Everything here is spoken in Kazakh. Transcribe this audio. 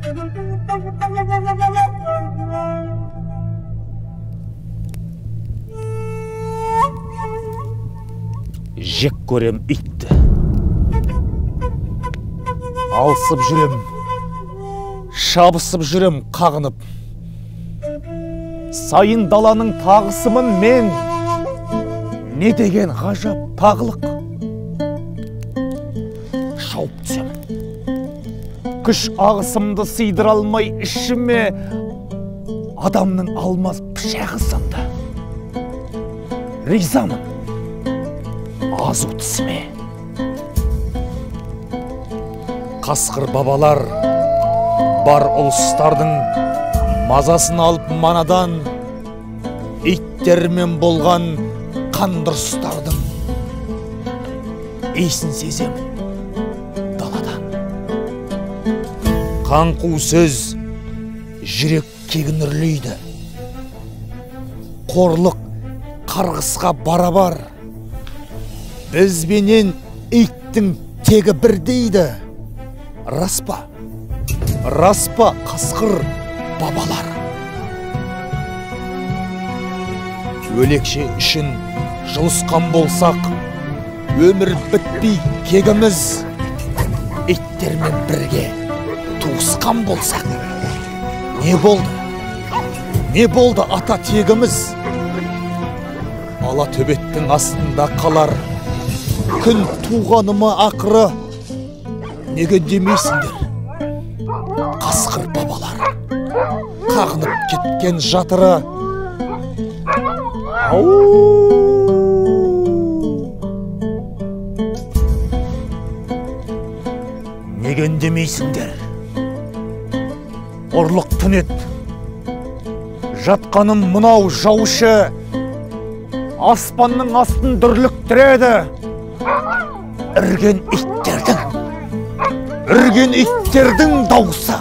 Жек көрем итті. Алсып жүрем, шабысып жүрем қағынып. Сайын даланың тағысымын мен, не деген ғажап тағылық. Шауып түсем. Күш ағысымды сыйдыра алмай ішіме адамның алмаз пышағы сынды. Ризамын азу тісіме. Қасқыр бабалар бар ұлыстардың мазасын алып манадан, иттермен болған қандырыстардың ейсін сезем даладан. Қанқу сөз жүрек кегін үрлейді, қорлық қарғысқа барабар. Бізбенен иттің тегі бір дейді. Распа қасқыр бабалар. Өлекше үшін жылысқан болсақ, өмір бітпей кегіміз, иттермен бірге туысқан болсақ. Не болды ата тегіміз? Ала төбеттің астында қалар, күн туғанымы ақыры. Неге демейсіңдер? Қасқыр бабалар қағынып кеткен жатыры. Неге демейсіңдер? Ұрлық түнет. Жатқаным мынау жаушы, аспанның астын дүрліктіреді. Үрген иттердің дауысы.